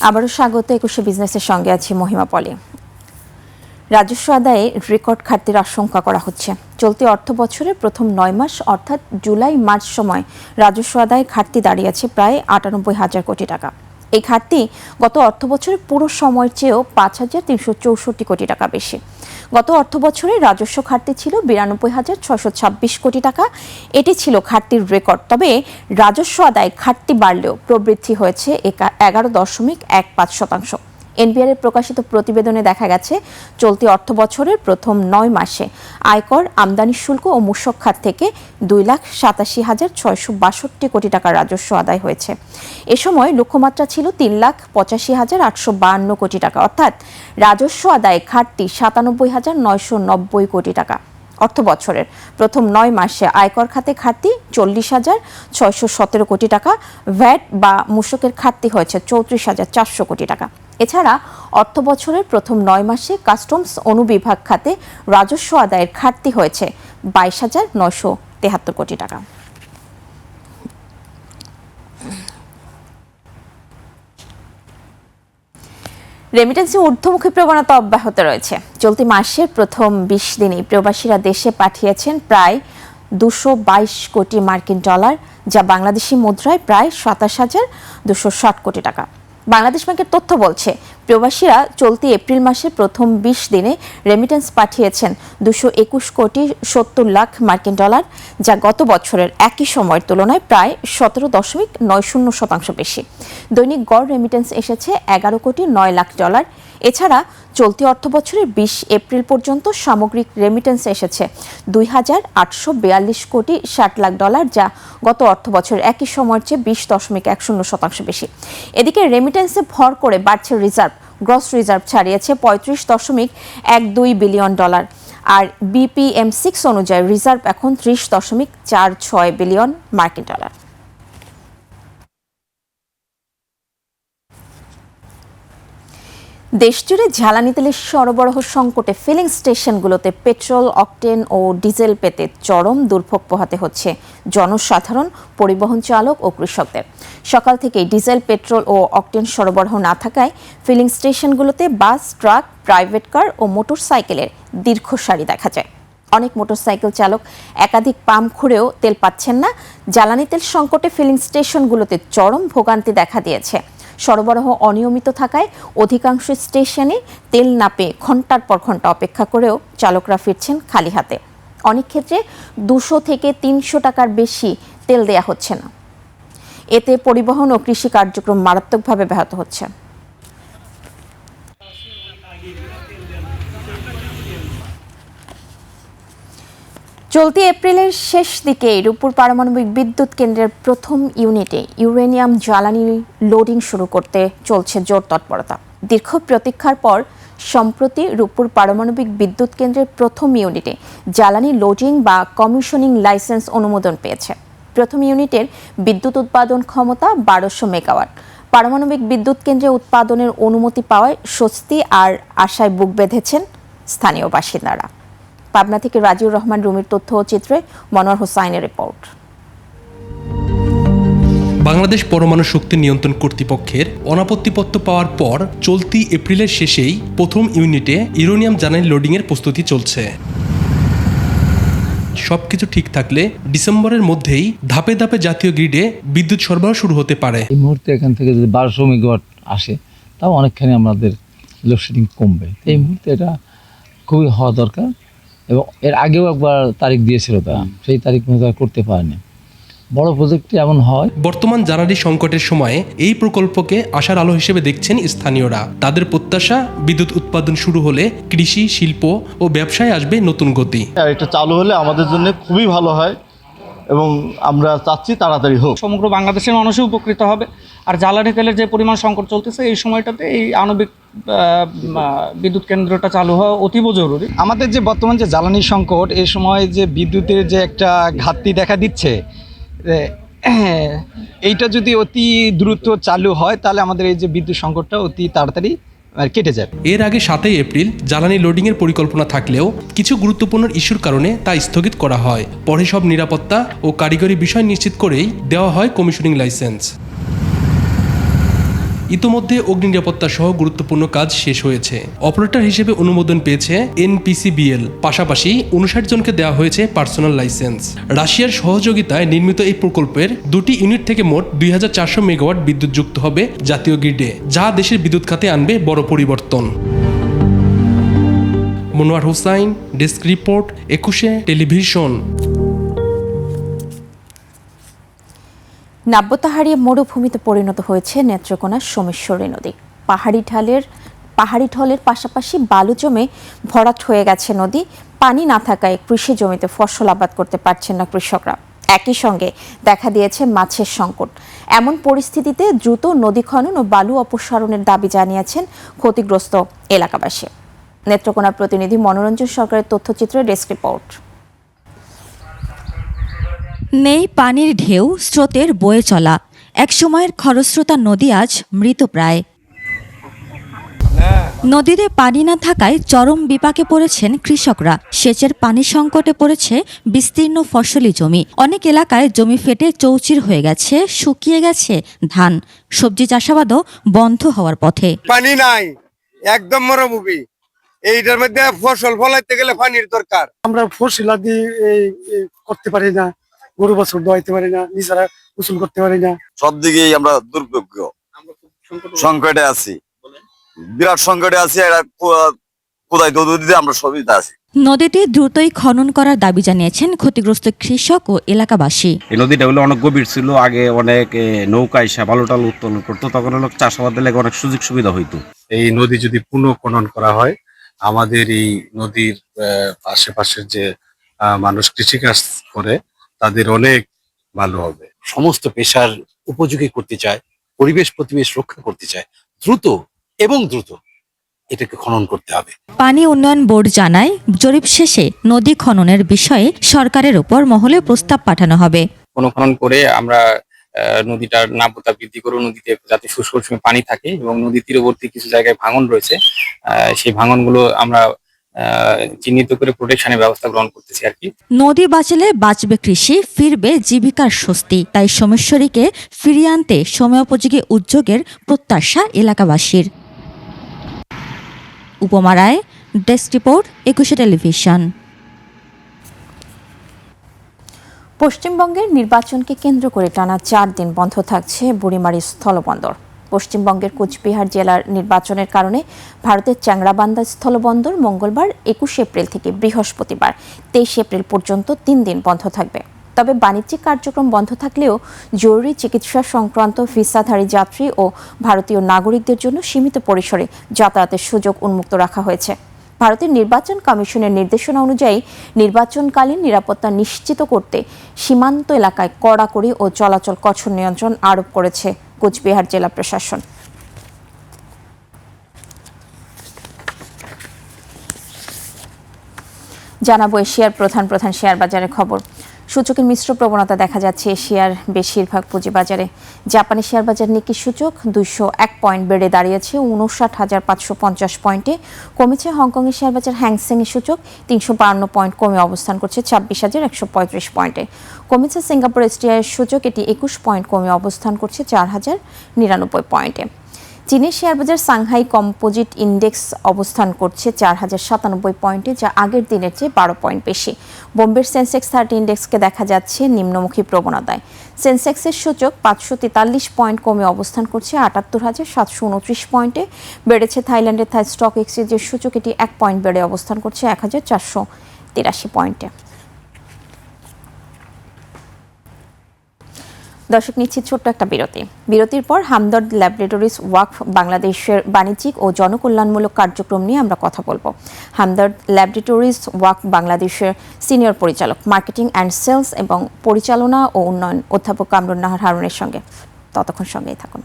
আবারও স্বাগত। ২১শে বিজনেসের সঙ্গে আছি মহিমা পলি। রাজস্ব আদায়ে রেকর্ড ঘাটতির আশঙ্কা করা হচ্ছে। চলতি অর্থ বছরের প্রথম ৯ মাস অর্থাৎ জুলাই মার্চ সময় রাজস্ব আদায়ে ঘাটতি দাঁড়িয়েছে প্রায় ৯৮,০০০ কোটি টাকা। এই ঘাটতি গত অর্থ বছরের পুরো সময়ের চেয়েও ৫,৩৬৪ কোটি টাকা বেশি। গত অর্থ বছরে রাজস্ব ঘাটতি ছিল ৯২,৬২৬ কোটি টাকা। এটি ছিল ঘাটতির রেকর্ড। তবে রাজস্ব আদায় ঘাটতি বাড়লেও প্রবৃদ্ধি হয়েছে ১১.১৫%। এনবিআর এর প্রকাশিত প্রতিবেদনে দেখা গেছে চলতি অর্থ বছরের প্রথম ৯ মাসে আয়কর, আমদানি শুল্ক ও মূসক খাত থেকে ২,৮৭,৬৬২ কোটি টাকার রাজস্ব আদায় হয়েছে। এ সময় লক্ষ্যমাত্রা ছিল ৩,৮৫,৮৫২ কোটি টাকা, অর্থাৎ রাজস্ব আদায়ে ঘাটতি ৯৭,৯৯০ কোটি টাকা। অর্থ বছরের প্রথম ৯ মাসে আয়কর খাতে ঘাটতি ৪০,৬১৭ কোটি টাকা, ভ্যাট বা মূসকের ঘাটতি হয়েছে ৩৪,৪০০ কোটি টাকা। এছাড়া অর্থ বছরের প্রথম ৯ মাসে কাস্টমস অনুবিভাগ খাতে রাজস্ব আদায়ের ঘাটতি হয়েছে ২২,৯৭৩ কোটি টাকা। রেমিটেন্সে ঊর্ধ্বমুখী প্রবণতা অব্যাহত রয়েছে। চলতি মাসের প্রথম ২০ দিনেই প্রবাসীরা দেশে পাঠিয়েছেন প্রায় ২২২ কোটি মার্কিন ডলার, যা বাংলাদেশি মুদ্রায় প্রায় ২৭,২৬০ কোটি টাকা। বাংলাদেশ ব্যাংকের তথ্য বলছে, প্রবাসীরা চলতি এপ্রিল মাসের প্রথম ২০ দিনে রেমিটেন্স পাঠিয়েছেন ২২১ কোটি ৭০ লাখ মার্কিন ডলার, যা গত বছরের একই সময়ের তুলনায় প্রায় ১৭.৯০% বেশি। দৈনিক গড় রেমিটেন্স এসেছে ১১ কোটি ৯ লাখ ডলার। এছাড়া চলতি অর্থ বছরের ২০ এপ্রিল পর্যন্ত সামগ্রিক রেমিটেন্স এসেছে ২,৮৪২ কোটি ৬০ লাখ ডলার, যা গত অর্থ বছরের একই সময়ের চেয়ে ২০.১০% বেশি। এদিকে রেমিটেন্সে ভর করে বাড়ছে রিজার্ভ। গ্রস রিজার্ভ ছাড়িয়েছে ৩৫.১২ বিলিয়ন ডলার, আর BPM6 অনুযায়ী রিজার্ভ এখন ৩০.৪৬ বিলিয়ন মার্কিন ডলার। দেশজুড়ে জ্বালানি তেলের সরবরাহ সংকটে ফিলিং স্টেশনগুলোতে পেট্রোল, অকটেন ও ডিজেল পেতে চরম দুর্ভোগ পোহাতে হচ্ছে জনসাধারণ, পরিবহন চালক ও কৃষকদের। সকাল থেকেই ডিজেল, পেট্রোল ও অকটেন সরবরাহ না থাকায় ফিলিং স্টেশনগুলোতে বাস, ট্রাক, প্রাইভেট কার ও মোটরসাইকেলের দীর্ঘ সারি দেখা যায়। অনেক মোটরসাইকেল চালক একাধিক পাম্প খুঁড়েও তেল পাচ্ছেন না। জ্বালানি তেল সংকটে ফিলিং স্টেশনগুলোতে চরম ভোগান্তি দেখা দিয়েছে। সরবরাহ অনিয়মিত থাকায় অধিকাংশ স্টেশনে তেল না পেয়ে ঘন্টার পর ঘন্টা অপেক্ষা করেও চালকরা ফিরছেন খালি হাতে। অনেক ক্ষেত্রে ২০০ থেকে ৩০০ টাকার বেশি তেল দেয়া হচ্ছে না। এতে পরিবহন ও কৃষি কার্যক্রম মারাত্মকভাবে ব্যাহত হচ্ছে। চলতি এপ্রিলের শেষ দিকে রূপপুর পারমাণবিক বিদ্যুৎ কেন্দ্রের প্রথম ইউনিটে ইউরেনিয়াম জ্বালানি লোডিং শুরু করতে চলছে জোর তৎপরতা। দীর্ঘ প্রতীক্ষার পর সম্প্রতি রূপপুর পারমাণবিক বিদ্যুৎ কেন্দ্রের প্রথম ইউনিটে জ্বালানি লোডিং বা কমিশনিং লাইসেন্স অনুমোদন পেয়েছে। প্রথম ইউনিটের বিদ্যুৎ উৎপাদন ক্ষমতা ১২০০ মেগাওয়াট। পারমাণবিক বিদ্যুৎ কেন্দ্রে উৎপাদনের অনুমতি পাওয়ায় স্বস্তি আর আশায় বুক বেঁধেছেন স্থানীয় বাসিন্দারা। পাবনা থেকে রাজিউর রহমান রুমির তথ্য ও চিত্রে মনোয়ার হোসাইনের রিপোর্ট। বাংলাদেশ পরমাণু শক্তি নিয়ন্ত্রণ কর্তৃপক্ষের অনাপত্তিপত্র পাওয়ার পর চলতি এপ্রিলের শেষেই প্রথম ইউনিটে ইউরেনিয়াম জ্বালানি লোডিংয়ের প্রস্তুতি চলছে। সবকিছু ঠিক থাকলে ডিসেম্বরের মধ্যেই ধাপে ধাপে জাতীয় গ্রিডে বিদ্যুৎ সরবরাহ শুরু হতে পারে। এই মুহূর্তে এখান থেকে যদি ১২০০ মেগাওয়াট আসে, তাও অনেকখানি আমাদের লোডশেডিং কমবে। এই মুহূর্তে এটা খুবই হওয়া দরকার, এবং এর আগেও একবার তারিখ দিয়েছিল তারা, সেই তারিখ মতো করতে পারেনি। বড় প্রজেক্টটি এমন হয়। বর্তমান জ্বালানি সংকটের সময়ে এই প্রকল্পকে আশার আলো হিসেবে দেখছেন স্থানীয়রা। তাদের প্রত্যাশা, বিদ্যুৎ উৎপাদন শুরু হলে কৃষি, শিল্প ও ব্যবসায় আসবে নতুন গতি। এটা চালু হলে আমাদের জন্য খুবই ভালো হয় এবং আমরা চাচ্ছি তাড়াতাড়ি হোক। সমগ্র বাংলাদেশের মানুষই উপকৃত হবে। আর জ্বালানি তেলের যে পরিমাণ সংকট চলতেছে, এই সময়টাতে এই আণবিক বিদ্যুৎ কেন্দ্রটা চালু হওয়া অতীব জরুরি। আমাদের যে বর্তমান যে জ্বালানি সংকট, এই সময় যে বিদ্যুতের যে একটা ঘাটতি দেখা দিচ্ছে, এইটা যদি অতি দ্রুত চালু হয় তাহলে আমাদের এই যে বিদ্যুৎ সংকটটা অতি তাড়াতাড়ি কেটে যাবে। এর আগে ৭ই এপ্রিল জ্বালানি লোডিংয়ের পরিকল্পনা থাকলেও কিছু গুরুত্বপূর্ণ ইস্যুর কারণে তা স্থগিত করা হয়। পরে সব নিরাপত্তা ও কারিগরি বিষয় নিশ্চিত করেই দেওয়া হয় কমিশনিং লাইসেন্স। ইতোমধ্যে অগ্নি নিরাপত্তা সহ গুরুত্বপূর্ণ কাজ শেষ হয়েছে। অপারেটর হিসেবে অনুমোদন পেয়েছে এনপিসিবিএল, পাশাপাশি 59 জনকে দেওয়া হয়েছে পার্সোনাল লাইসেন্স। রাশিয়ার সহযোগিতায় নির্মিত এই প্রকল্পের 2টি ইউনিট থেকে মোট 2400 মেগাওয়াট বিদ্যুৎ যুক্ত হবে জাতীয় গ্রিডে, যা দেশের বিদ্যুৎ খাতে আনবে বড় পরিবর্তন। Monowar Hossain, desk report, 21 television. নাব্যতা হারিয়ে মরুভূমিতে পরিণত হয়েছে নেত্রকোনার সোমেশ্বরী নদী। পাহাড়ি ঢলের পাশাপাশি বালু জমে ভরাট হয়ে গেছে নদী। পানি না থাকায় কৃষি জমিতে ফসল আবাদ করতে পারছেন না কৃষকরা। একই সঙ্গে দেখা দিয়েছে মাছের সংকট। এমন পরিস্থিতিতে দ্রুত নদী খনন ও বালু অপসারণের দাবি জানিয়েছেন ক্ষতিগ্রস্ত এলাকাবাসী। নেত্রকোনার প্রতিনিধি মনোরঞ্জন সরকারের তথ্যচিত্রে ডেস্ক রিপোর্ট। নেই পানির ঢেউ, স্রোতের বয়ে চলা, এক সময়ের খরস্রোতা নদী আজ মৃতপ্রায়। নদীতে পানি না থাকায় চরম বিপাকে পড়েছেন কৃষকরা। সেচের পানি সংকটে পড়েছে বিস্তীর্ণ ফসলি জমি। অনেক এলাকায় জমি ফেটে চৌচির হয়ে গেছে, শুকিয়ে গেছে ধান। সবজি চাষাবাদও বন্ধ হওয়ার পথে। পানি নাই, একদম মরুভূমি। এইটার মধ্যে ফসল ফলাইতে গেলে পানির দরকার। আমরা ফসল আদি করতে পারি না, গরু বাছুর দোয়াইতে পারি না, নিজেরা গোসল করতে পারি না। সব দিকেই আমরা দুর্যোগ্য সংকটে আছি, বিরাট সংকটে আছি। কোথায় দিতে আমরা সবই আছি। নদীটি দ্রুতই খনন করার দাবি জানিয়েছেন ক্ষতিগ্রস্ত কৃষক ও এলাকাবাসী। এই নদীটা হলো অনেক গভীর ছিল, আগে অনেক নৌকা এসে বালু টালু উত্তোলন করতো, তখন হলো চাষাবাদের লেগে অনেক সুযোগ সুবিধা হইতো। এই নদী যদি পুনঃখনন করা হয়, আমাদের এই নদীর আশেপাশের যে মানুষ কৃষিকাজ করে তাদের অনেক ভালো হবে। সমস্ত পেশার উপযোগী করতে চায়, পরিবেশ প্রতিবেশ রক্ষা করতে চায়, দ্রুত এটাকে খনন করতে হবে। পানি উন্নয়ন বোর্ড জানায়, জরিপ শেষে নদী খননের বিষয়ে সরকারের উপর মহলে প্রস্তাব পাঠানো হবে। খনন করে আমরা নদীটার নাব্যতা বৃদ্ধি করব, নদীতে যাতে শুষ্ক সময় পানি থাকে, এবং নদী তীরবর্তী কিছু জায়গায় ভাঙন রয়েছে, সেই ভাঙনগুলো আমরা চিহ্নিত করে প্রোটেকশনের ব্যবস্থা গ্রহণ করতেছি আর কি। নদী বাঁচলে বাঁচবে কৃষি, ফিরবে জীবিকার স্বস্তি। তাই সোমেশ্বরীকে ফিরিয়ে আনতে সময়োপযোগী উদ্যোগের প্রত্যাশা এলাকাবাসীর। উপমা রায়, ডেস্ক রিপোর্ট, 21 টেলিভিশন। পশ্চিমবঙ্গের নির্বাচনকে কেন্দ্র করে টানা 4 দিন বন্ধ থাকছে বুড়িমারি স্থলবন্দর। পশ্চিমবঙ্গের কোচবিহার জেলার নির্বাচনের কারণে ভারতের চ্যাংড়াবান্ধা স্থলবন্দর মঙ্গলবার 21 এপ্রিল থেকে বৃহস্পতিবার 23 এপ্রিল পর্যন্ত 3 দিন বন্ধ থাকবে। তবে বাণিজ্যিক কার্যক্রম বন্ধ থাকলেও জরুরি চিকিৎসা সংক্রান্ত ভিসাধারী যাত্রী ও ভারতীয় নাগরিকদের জন্য সীমিত পরিসরে যাতায়াতের সুযোগ উন্মুক্ত রাখা হয়েছে। ভারতের নির্বাচন কমিশনের নির্দেশনা অনুযায়ী নির্বাচনকালীন নিরাপত্তা নিশ্চিত করতে সীমান্ত এলাকায় কড়াকড়ি ও চলাচল কঠোর নিয়ন্ত্রণ আরোপ করেছে কোচবিহার জেলা প্রশাসন। জানাবো এশিয়ার প্রধান শেয়ার বাজারের খবর। সূচকের মিশ্র প্রবণতা দেখা যাচ্ছে এশিয়ার বেশিরভাগ পুঁজিবাজারে। জাপানি শেয়ার বাজার নিকি সূচক 201 পয়েন্ট বেড়ে দাঁড়িয়েছে 59,550 পয়েন্টে। কমেছে হংকংয়ের শেয়ার বাজার হ্যাংসেং এর সূচক 352 পয়েন্ট কমে অবস্থান করছে 26,135 পয়েন্টে। কমেছে সিঙ্গাপুর এসটিআই এর সূচক, এটি 21 পয়েন্ট কমে অবস্থান করছে 4,099 পয়েন্টে। চীনের শেয়ার বাজার সাংহাই কম্পোজিট ইন্ডেক্স অবস্থান করছে 4,097 পয়েন্টে, যা আগের দিনের চেয়ে 12 পয়েন্ট বেশি। বোম্বের সেন্সেক্স 30 ইন্ডেক্সকে দেখা যাচ্ছে নিম্নমুখী প্রবণতায়। সেন্সেক্সের সূচক 543 পয়েন্ট কমে অবস্থান করছে 78,729 পয়েন্টে। বেড়েছে থাইল্যান্ডের থাই স্টক এক্সচেঞ্জের সূচক, এটি 1 পয়েন্ট বেড়ে অবস্থান করছে 1,483 পয়েন্টে। দর্শক, নিচ্ছি ছোট্ট একটা বিরতির পর হামদর্দ ল্যাবরেটরিজ ওয়াকফ বাংলাদেশের বাণিজ্যিক ও জনকল্যাণমূলক কার্যক্রম নিয়ে আমরা কথা বলবো হামদর্দ ল্যাবরেটরিজ ওয়াকফ বাংলাদেশের সিনিয়র পরিচালক মার্কেটিং অ্যান্ড সেলস এবং পরিচালনা ও উন্নয়ন অধ্যাপক কামরুন নাহার হারুনের সঙ্গে। ততক্ষণ সঙ্গেই থাকুন।